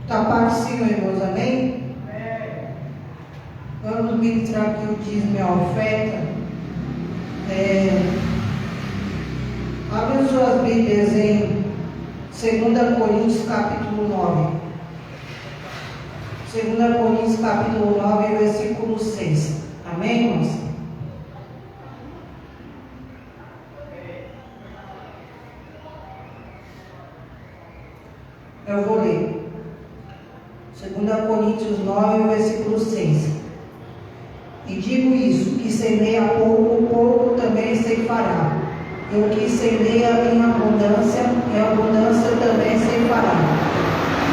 Está parecido, irmãos, amém? Vamos ministrar aqui o dízimo e a oferta. Abre suas Bíblias em 2 Coríntios capítulo 9. 2 Coríntios capítulo 9, versículo 6. Amém, irmãos? Eu vou ler. 2 Coríntios 9, versículo 6. E digo isso, que semeia pouco, pouco também ceifará. E o que semeia em abundância, em abundância também ceifará.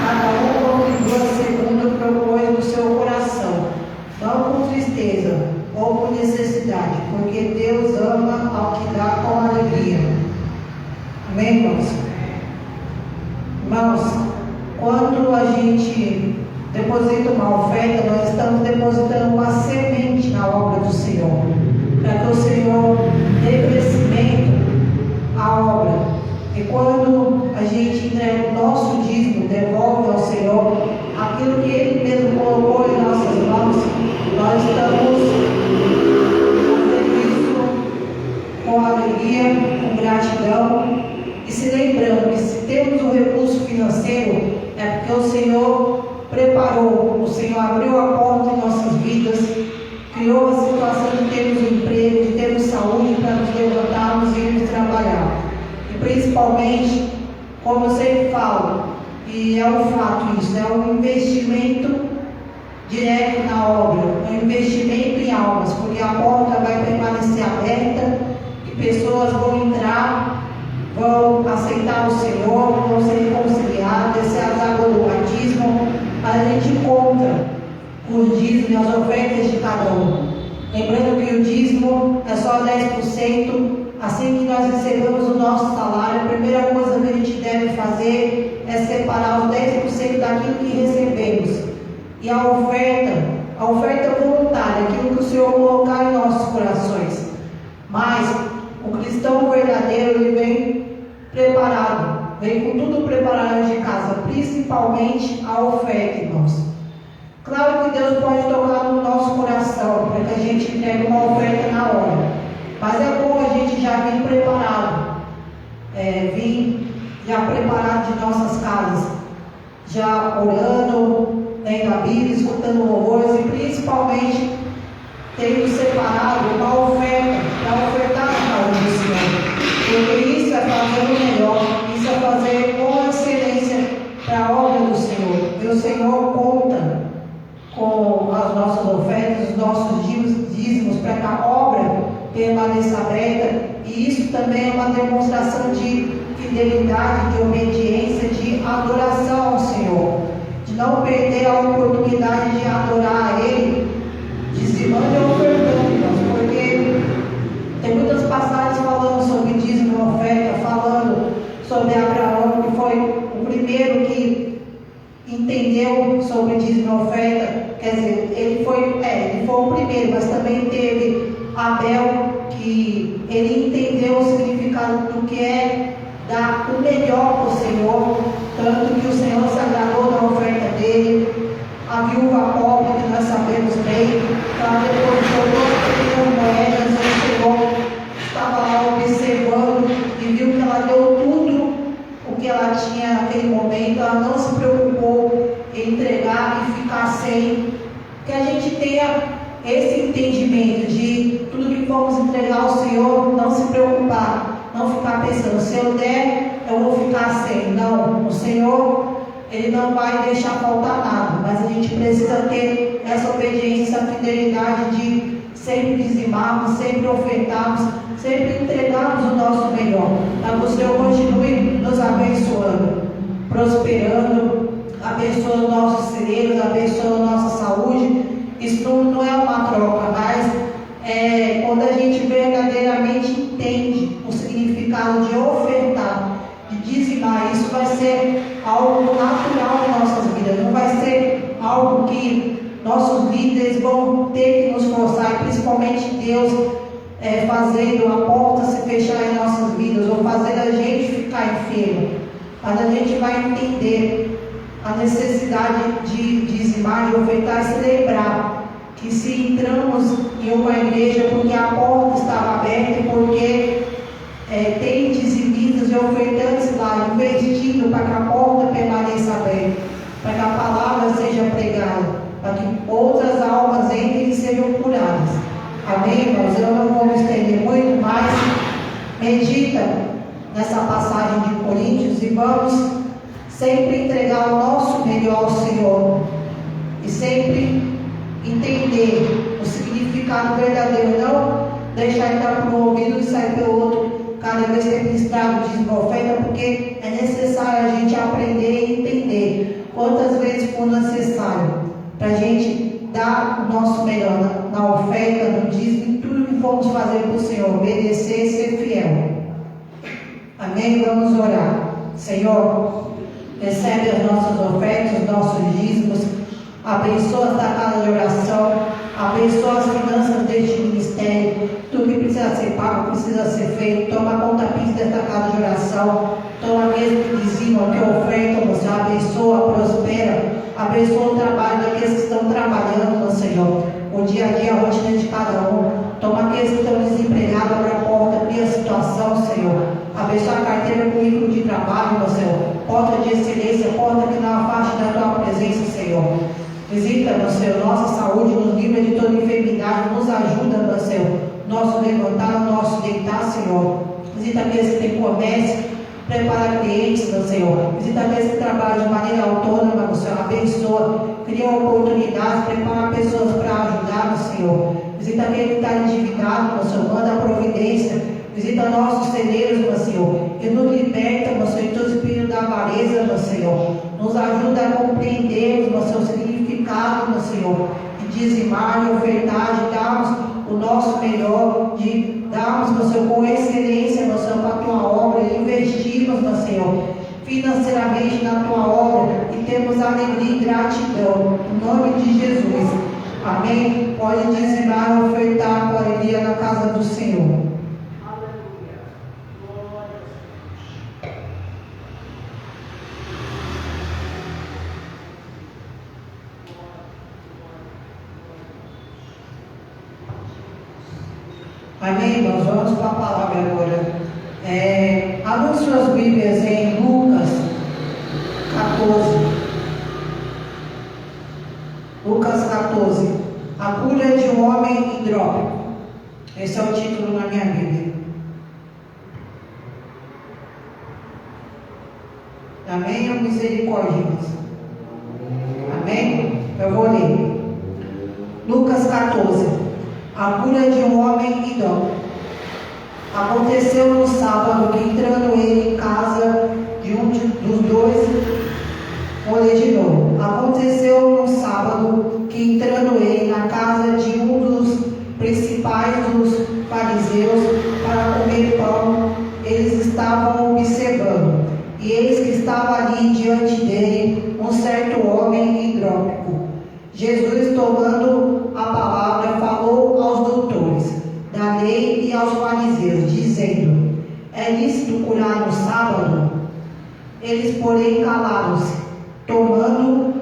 Cada um contribua segundo o que propôs no seu coração, não com tristeza ou com necessidade, porque Deus ama ao que dá com alegria. Amém, irmãos? Irmãos, quando a gente deposita uma oferta, nós estamos depositando uma semente na obra do Senhor, para que o Senhor dê crescimento à obra. E quando a gente entrega o nosso dízimo, devolve ao Senhor aquilo que Ele mesmo colocou em nossas mãos, nós estamos fazendo isso com alegria, com gratidão, e se lembrando que se temos um recurso financeiro, é porque o Senhor preparou, o Senhor abriu a porta em nossas vidas, criou a situação de termos emprego, de termos saúde para nos levantarmos e irmos trabalhar. E principalmente, como eu sempre falo, e é um fato isso, é um investimento direto na obra, um investimento em almas, porque a porta vai permanecer aberta e pessoas vão entrar, vão aceitar o Senhor, vão ser reconciliadas, descer as águas do batismo, mas a gente conta os dízimos e as ofertas de cada um. Lembrando que o dízimo é só 10%. Assim que nós recebemos o nosso salário, a primeira coisa que a gente deve fazer é separar os 10% daquilo que recebemos. E a oferta voluntária, aquilo que o Senhor colocar em nossos corações. Mas o cristão verdadeiro, ele vem preparado, vem com tudo preparado de casa, principalmente a oferta, irmãos. Claro que Deus pode tocar no nosso coração, para que a gente entregue uma oferta na hora. Mas é bom a gente já vir preparado, vir já preparado de nossas casas, já orando, lendo a Bíblia, escutando louvores e principalmente tendo separado uma oferta para ofertar na casa do Senhor. Porque isso é fazer o melhor, isso é fazer com excelência para a obra do Senhor. E o Senhor conta com as nossas ofertas, os nossos dízimos, para que a obra permaneça aberta. E isso também é uma demonstração de fidelidade, de obediência, de adoração ao Senhor, de não perder a oportunidade de adorar a Ele, dizimando e ofertando, porque tem muitas passagens falando sobre dízimo e oferta, falando sobre Abraão, que foi o primeiro que entendeu sobre dízimo e oferta. Quer dizer, ele foi o primeiro, mas também teve Abel, que ele entendeu o significado do que é dar o melhor para o Senhor, tanto que o Senhor se agradou da oferta dele. A viúva pobre, que nós sabemos bem, ela depositou todas as moedas, o Senhor estava lá observando e viu que ela deu tudo o que ela tinha naquele momento. Ela não se preocupou em entregar e ficar sem. Que a gente tenha esse entendimento de tudo que vamos entregar ao Senhor, não se preocupar, não ficar pensando, se eu der, eu vou ficar sem. Não, o Senhor, Ele não vai deixar faltar nada, mas a gente precisa ter essa obediência, essa fidelidade de sempre dizimarmos, sempre ofertarmos, sempre entregarmos o nosso melhor, para que o Senhor continue nos abençoando, prosperando, abençoando nossos celeiros, abençoando nossa saúde. Isso não é uma troca, mas quando a gente verdadeiramente entende o significado de ofertar, de dizimar, isso vai ser algo natural em nossas vidas, não vai ser algo que nossos líderes vão ter que nos forçar, e principalmente Deus fazendo a porta se fechar em nossas vidas, ou fazendo a gente ficar enfermo. Mas a gente vai entender a necessidade de dizimar, de ofertar, e se lembrar que se entramos em uma igreja porque a porta estava aberta, porque tem dizimistas e ofertantes lá, investindo para que a porta permaneça aberta, para que a palavra seja pregada, para que outras almas entrem e sejam curadas. Amém, irmãos? Eu não vou me estender muito mais. Medita nessa passagem de Coríntios e vamos sempre entregar o nosso melhor ao Senhor e sempre entender o significado verdadeiro, não deixar entrar por um ouvido e sair pelo outro cada vez que é ministrado de oferta, porque é necessário a gente aprender e entender quantas vezes for necessário para a gente dar o nosso melhor na oferta, no dízimo, em tudo que formos fazer para o Senhor, obedecer e ser fiel. Amém? Vamos orar. Senhor, recebe as nossas ofertas, os nossos dízimos, abençoa esta casa de oração, abençoa as finanças deste ministério, tudo que precisa ser pago, precisa ser feito. Toma conta pista desta casa de oração, toma aqueles que dizimam, que ofertam, você abençoa, prospera, abençoa o trabalho daqueles que estão trabalhando, meu Senhor, o dia a dia, a rotina de cada um. Toma aqueles que estão desempregados, abre a porta, cria a situação, Senhor. Abençoa a carteira, currículo de trabalho, meu Senhor. Porta de excelência, porta que não afaste da tua presença, Senhor. Visita, meu Senhor, nossa saúde, nos livra de toda enfermidade, nos ajuda, meu Senhor, nosso levantar, nosso deitar, Senhor. Visita aqueles que têm comércio, prepara clientes, meu Senhor. Visita aqueles que trabalham de maneira autônoma, meu Senhor, abençoa, cria oportunidades, prepara pessoas para ajudar, meu Senhor. Visita aquele que está endividado, meu Senhor, manda providência. Visita nossos celeiros, meu Senhor, e nos liberta, meu Senhor, de todo espírito da avareza, meu Senhor. Nos ajuda a compreender, meu Senhor, o significado, meu Senhor, de dizimar, de ofertar, de darmos o nosso melhor, de darmos, meu Senhor, com excelência, meu Senhor, para a tua obra, e investirmos, meu Senhor, financeiramente na tua obra, e temos alegria e gratidão, em nome de Jesus. Amém? Pode dizimar e ofertar com alegria na casa do Senhor. Amém, irmãos? Vamos para a palavra agora. Abram suas Bíblias em Lucas 14. Lucas 14. A cura de um homem hidrópico. Esse é o título na minha Bíblia. Amém ou misericórdia, irmãos? Amém? Eu vou ler. Lucas 14. A cura de um homem idólatro. Aconteceu no sábado que, entrando ele em casa de um dos dois, vou ler de novo. Aconteceu no sábado que, entrando ele na casa de um dos principais dos fariseus para comer pão, eles estavam observando. E eis que estava ali diante dele um certo homem hidrópico. Jesus, tomando a palavra, falou aos doutores da lei e aos fariseus, dizendo: é lícito curar no sábado? Eles, porém, calaram-se. Tomando,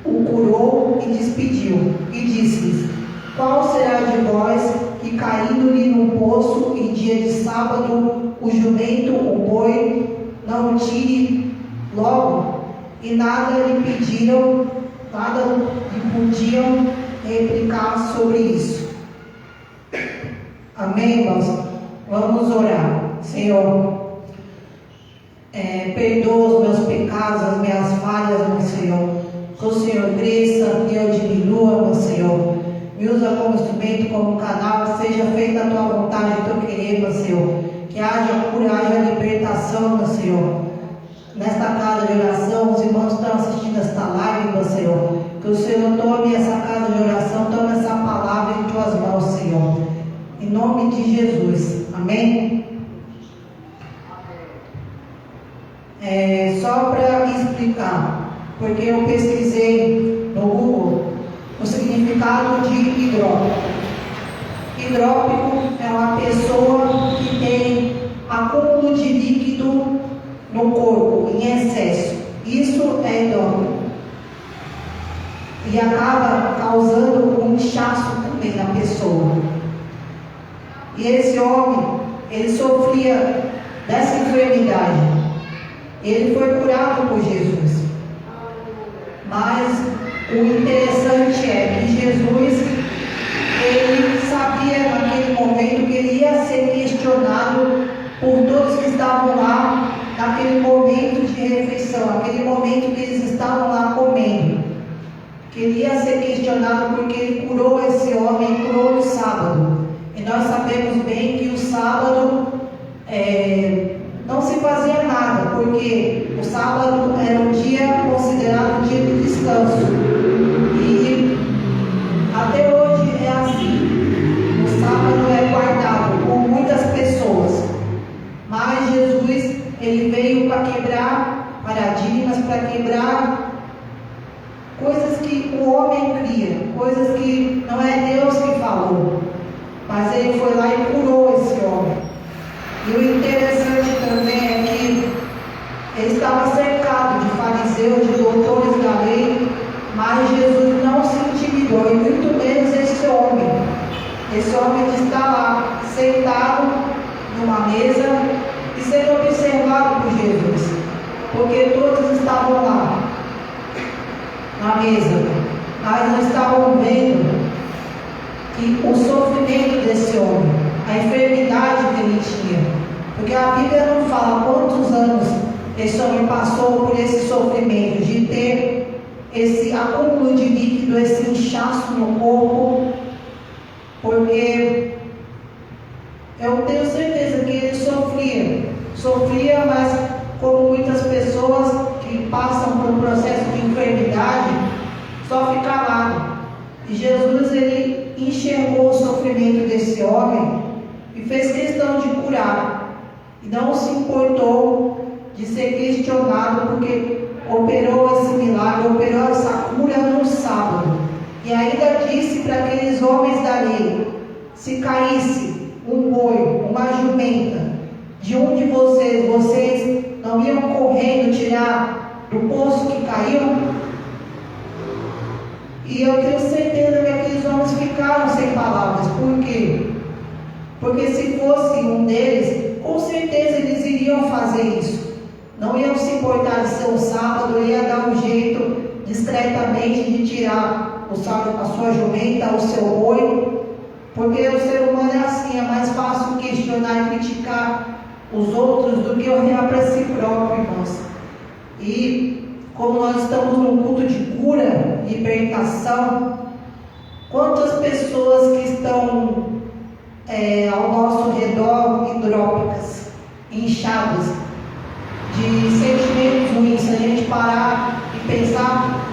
o curou e despediu, e disse-lhes: qual será de vós que, caindo-lhe num poço em dia de sábado, o jumento, o boi, não o tire logo? E nada lhe pediram, nada lhe podiam replicar sobre isso. Amém, irmãos? Vamos orar. Senhor, perdoa os meus pecados, as minhas falhas, meu Senhor. Que o Senhor cresça e eu diminua, meu Senhor. Me usa como instrumento, como canal, que seja feita a tua vontade, o teu querer, meu Senhor. Que haja cura, haja libertação, meu Senhor. Nesta casa de oração, os irmãos estão assistindo esta live, meu Senhor. Que o Senhor tome essa casa de oração, tome essa palavra em tuas mãos, Senhor. Em nome de Jesus. Amém? Só para explicar, porque eu pesquisei no Google o significado de hidrópico. Hidrópico é uma pessoa que tem acúmulo de líquido no corpo, em excesso. Isso é hidrópico. E esse homem, ele sofria dessa enfermidade. Ele foi curado por Jesus. Mas o interessante é que Jesus, ele sabia naquele momento que ele ia ser questionado por todos que estavam lá naquele momento de refeição, aquele momento que eles estavam lá comendo. Que ele ia ser questionado porque ele curou esse homem, curou no sábado. E nós sabemos bem que o sábado não se fazia nada, porque o sábado era um dia considerado um dia de descanso. E até hoje é assim. O sábado é guardado por muitas pessoas. Mas Jesus, ele veio para quebrar paradigmas, para quebrar coisas que o homem cria, coisas que não é Deus que falou. Mas ele foi lá e curou esse homem. E o interessante também é que ele estava cercado de fariseus, de doutores da lei, mas Jesus não se intimidou, e muito menos esse homem. Esse homem está lá, sentado numa mesa e sendo observado por Jesus, porque todos estavam lá na mesa, mas não estavam vendo que o sofrimento desse homem, a enfermidade que ele tinha, porque a Bíblia não fala quantos anos esse homem passou por esse sofrimento, de ter esse acúmulo de líquido, esse inchaço no corpo, porque eu tenho certeza que ele sofria, mas como muitas pessoas que passam por um processo de enfermidade, só fica calado. E Jesus, ele enxergou o sofrimento desse homem e fez questão de curar. E não se importou de ser questionado, porque operou esse milagre, operou essa cura no sábado. E ainda disse para aqueles homens da lei: se caísse um boi, uma jumenta, de um de vocês não iam correndo tirar do poço que caiu? E eu tenho certeza que aqueles homens ficaram sem palavras. Por quê? Porque se fosse um deles, com certeza eles iriam fazer isso. Não iam se importar de ser um sábado, ia dar um jeito discretamente de tirar a sua jumenta, o seu boi. Porque o ser humano é assim, é mais fácil questionar e criticar os outros do que olhar para si próprio, irmãos. E como nós estamos num culto de cura, libertação, quantas pessoas que estão ao nosso redor hidrópicas, inchadas, de sentimentos ruins, se a gente parar e pensar,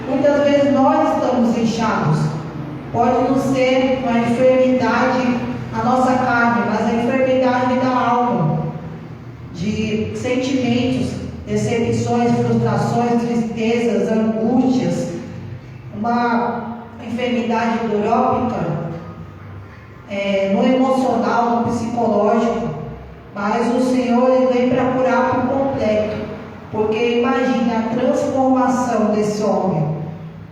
muitas vezes nós estamos inchados. Pode não ser uma enfermidade na nossa carne, mas a enfermidade da alma, de sentimentos, decepções, frustrações, tristezas, angústias, uma enfermidade hidrópica, no emocional, no psicológico. Mas o Senhor, ele vem para curar por completo, porque imagine a transformação desse homem.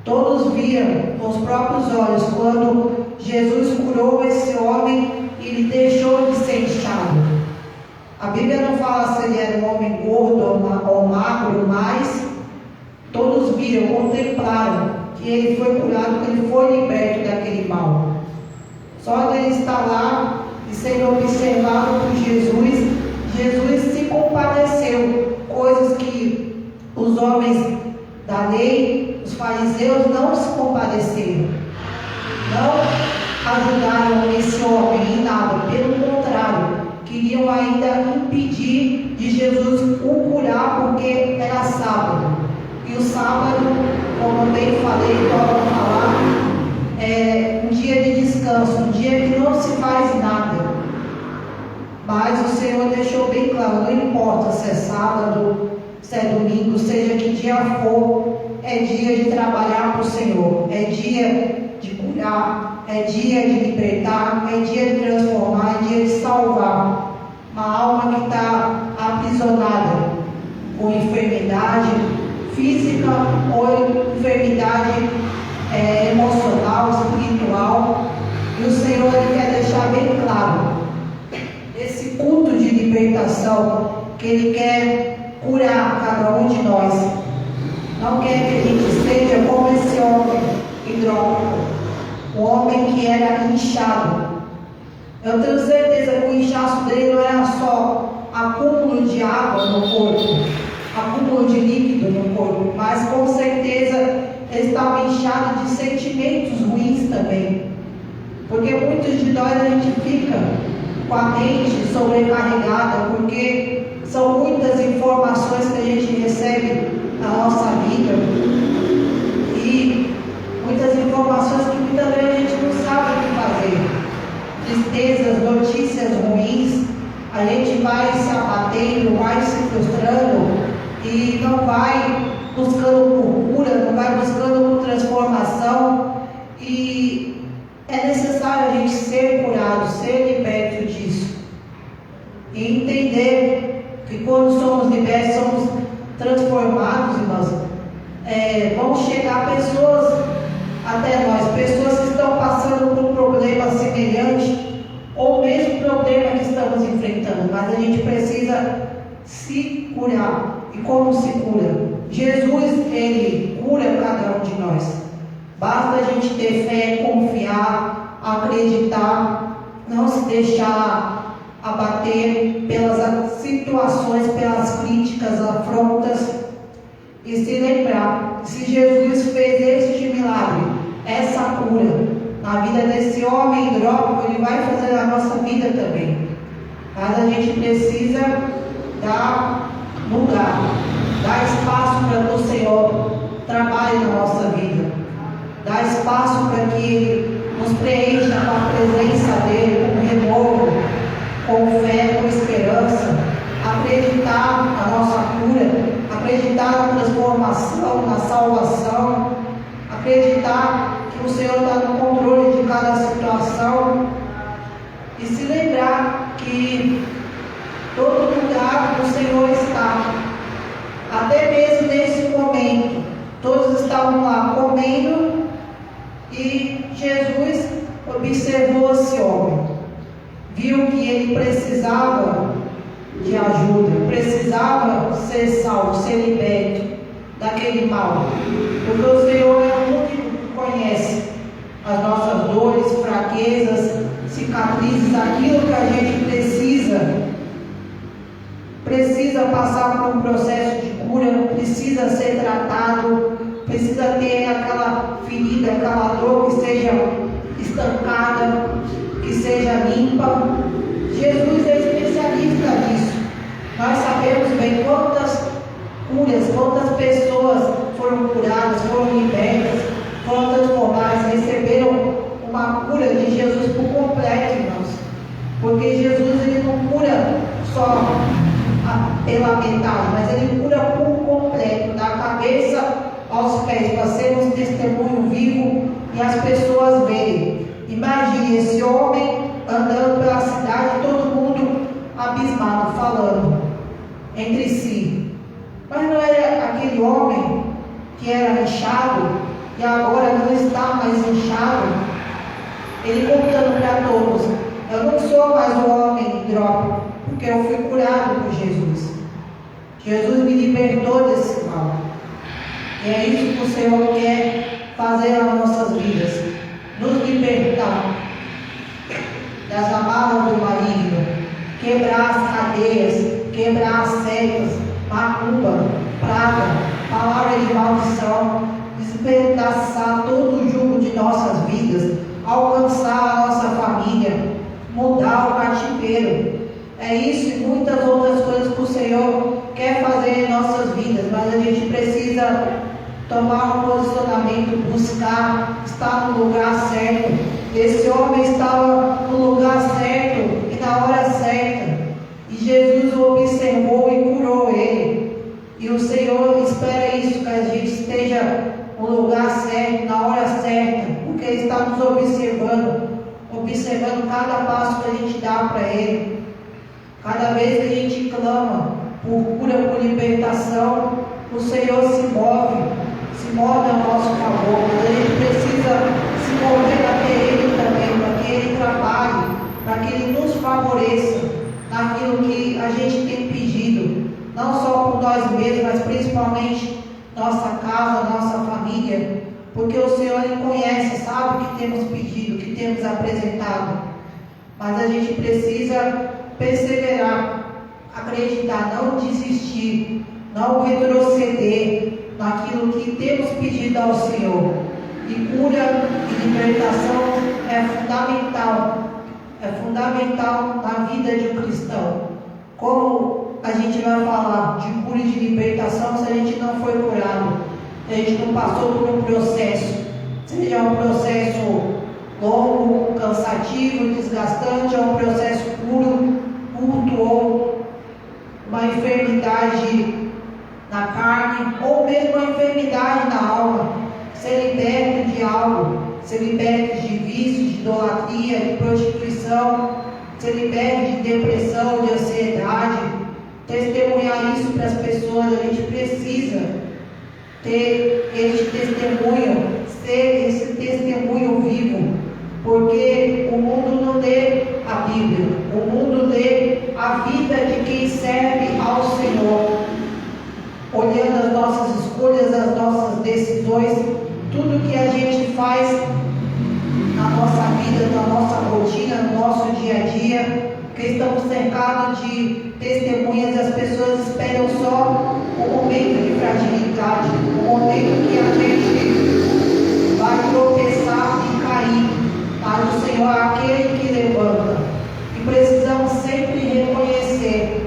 Todos viram com os próprios olhos quando Jesus curou esse homem e ele deixou de ser inchado. A Bíblia não fala se ele era um homem gordo ou magro, mas todos viram, contemplaram que ele foi curado, que ele foi liberto daquele mal. Só ele estar lá e sendo observado por Jesus, Jesus se compadeceu, coisas que os homens da lei, os fariseus, não se compadeceram, não ajudaram esse homem em nada, pelo contrário, queriam ainda impedir de Jesus o curar, porque era sábado. E o sábado, como eu bem falei, vamos falar, é um dia de descanso, um dia que não se faz nada. Mas o Senhor deixou bem claro, não importa se é sábado, se é domingo, seja que dia for, é dia de trabalhar para o Senhor, é dia de curar, é dia de libertar, é dia de transformar, é dia de salvar uma alma que está aprisionada com enfermidade física ou enfermidade emocional, espiritual. E o Senhor, ele quer deixar bem claro libertação, que Ele quer curar cada um de nós. Não quer que a gente seja como esse homem hidrópico, o homem que era inchado. Eu tenho certeza que o inchaço dele não era só acúmulo de água no corpo, acúmulo de líquido no corpo, mas com certeza ele estava inchado de sentimentos ruins também. Porque muitos de nós a gente fica com a mente sobrecarregada, porque são muitas informações que a gente recebe na nossa vida, e muitas informações que muitas vezes a gente não sabe o que fazer. Tristezas, notícias ruins, a gente vai se abatendo, vai se frustrando e não vai buscando por cura, não vai buscando por transformação, e é necessário a gente ser curado, ser liberto disso e entender que quando somos libertos, somos transformados, irmãos. Vão chegar pessoas até nós, pessoas que estão passando por um problema semelhante ou mesmo problema que estamos enfrentando, mas a gente precisa se curar. E como se cura? Jesus, Ele cura cada um de nós. Basta a gente ter fé, confiar, acreditar, não se deixar abater pelas situações, pelas críticas, afrontas, e se lembrar, se Jesus fez este milagre, essa cura na vida desse homem hidrópico, Ele vai fazer na nossa vida também. Mas a gente precisa dar lugar, dar espaço para que o Senhor trabalhe na nossa vida, dar espaço para que Ele nos preencha com a presença dEle, com renovo, com fé, com esperança, acreditar na nossa cura, acreditar na transformação, na salvação, acreditar que o Senhor está no controle de cada situação, e se lembrar que todo lugar o Senhor está. Até mesmo nesse momento, todos estavam lá comendo, e Jesus observou esse homem, viu que ele precisava de ajuda, precisava ser salvo, ser liberto daquele mal, porque o Senhor é o único que conhece as nossas dores, fraquezas, cicatrizes, aquilo que a gente precisa passar por um processo de cura, precisa ser tratado, precisa ter aquela ferida, aquela dor que seja estancada, que seja limpa. Jesus é especialista nisso. Nós sabemos bem quantas curas, quantas pessoas foram curadas, foram libertas, foram transformadas, receberam uma cura de Jesus por completo, irmãos. Porque Jesus, Ele não cura só pela metade, mas Ele cura por completo, da cabeça aos pés, para sermos testemunho vivo e as pessoas verem. Imagine esse homem andando pela cidade, todo mundo abismado, falando entre si. Mas não era aquele homem que era inchado e agora não está mais inchado? Ele contando para todos: eu não sou mais um homem hidrópico, porque eu fui curado por Jesus. Jesus me libertou desse mal. E é isso que o Senhor quer fazer nas nossas vidas, nos libertar das amarras do maligno, quebrar as cadeias, quebrar as setas, macumba, praga, palavra de maldição, despedaçar todo o jugo de nossas vidas, alcançar a nossa família, mudar o cativeiro. É isso e muitas outras coisas que o Senhor quer fazer em nossas vidas, mas a gente precisa tomar um posicionamento, buscar estar no lugar certo. Esse homem estava no lugar certo e na hora certa, e Jesus o observou e curou ele. E o Senhor espera isso, que a gente esteja no lugar certo, na hora certa, porque Ele está nos observando cada passo que a gente dá para Ele. Cada vez que a gente clama por cura, por libertação, o Senhor se move ao nosso favor. Mas a gente precisa se mover até Ele também, para que Ele trabalhe, para que Ele nos favoreça, naquilo que a gente tem pedido, não só por nós mesmos, mas principalmente nossa casa, nossa família, porque o Senhor Ele conhece, sabe o que temos pedido, o que temos apresentado, mas a gente precisa perseverar, acreditar, não desistir, não retroceder naquilo que temos pedido ao Senhor. E cura e libertação é fundamental na vida de um cristão. Como a gente vai falar de cura e de libertação se a gente não foi curado, se a gente não passou por um processo, seja um processo longo, cansativo, desgastante, ou um processo curto, ou uma enfermidade na carne, ou mesmo uma enfermidade na alma. Ser liberto de algo, ser liberto de vício, de idolatria, de prostituição, ser liberto de depressão, de ansiedade, testemunhar isso para as pessoas. A gente precisa ter este testemunho, ser esse testemunho vivo, porque o mundo não lê a Bíblia, o mundo lê a vida de quem serve ao Senhor, olhando as nossas escolhas, as nossas decisões, tudo que a gente faz na nossa vida, na nossa rotina, no nosso dia a dia, porque estamos cercados de testemunhas e as pessoas esperam só o momento de fragilidade, o momento que a gente vai tropeçar e cair, mas o Senhor é aquele que levanta. E precisamos sempre reconhecer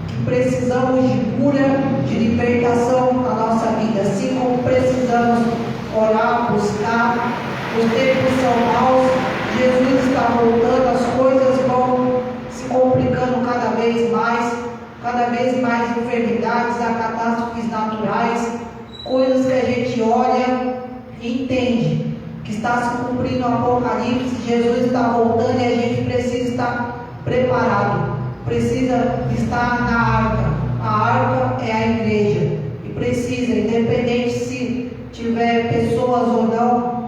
que precisamos de cura, de libertação na nossa vida, assim como precisamos orar, buscar. Os tempos são maus, Jesus está voltando, as coisas vão se complicando cada vez mais enfermidades, catástrofes naturais, coisas que a gente olha e entende que está se cumprindo o Apocalipse. Jesus está voltando e a gente precisa estar preparado, precisa estar na arca. A arca é a igreja e precisa, independente se tiver pessoas ou não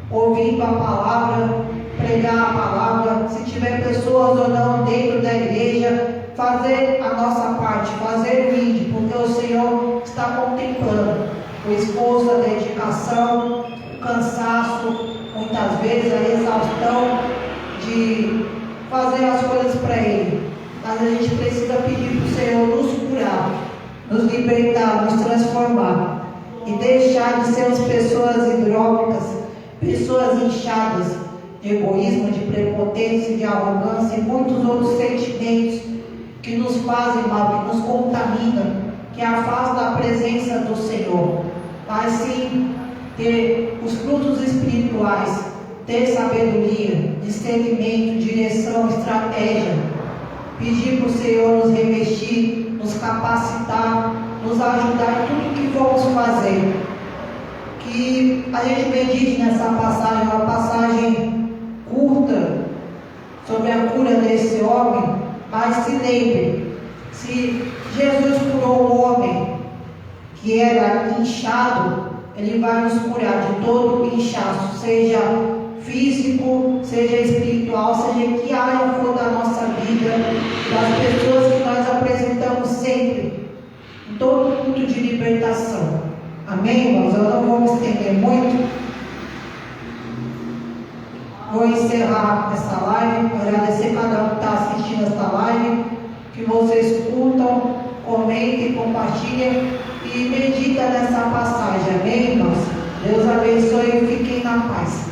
ouvindo a palavra, pregar a palavra, se tiver pessoas ou não dentro da igreja, fazer a nossa parte, fazer o índio, porque o Senhor está contemplando o esforço, a dedicação, o cansaço, muitas vezes a exaustão de fazer as coisas para Ele. Mas a gente precisa pedir para o Senhor nos curar, nos libertar, nos transformar e deixar de sermos pessoas hidrópicas, pessoas inchadas de egoísmo, de prepotência, de arrogância e muitos outros sentimentos que nos fazem mal, que nos contaminam, que afastam a presença do Senhor. Mas sim ter os frutos espirituais, ter sabedoria, discernimento, direção, estratégia, pedir para o Senhor nos revestir, nos capacitar, nos ajudar em tudo que vamos fazer. Que a gente medite nessa passagem, uma passagem curta sobre a cura desse homem, mas se lembre, se Jesus curou um homem que era inchado, Ele vai nos curar de todo o inchaço, seja físico, seja espiritual, seja que área for da nossa vida, das pessoas que nós apresentamos sempre, em todo culto de libertação. Amém, irmãos? Eu não vou me estender muito. Vou encerrar essa live, agradecer cada um que está assistindo esta live, que vocês curtam, comentem, compartilhem e meditem nessa passagem. Amém, irmãos? Deus abençoe e fiquem na paz.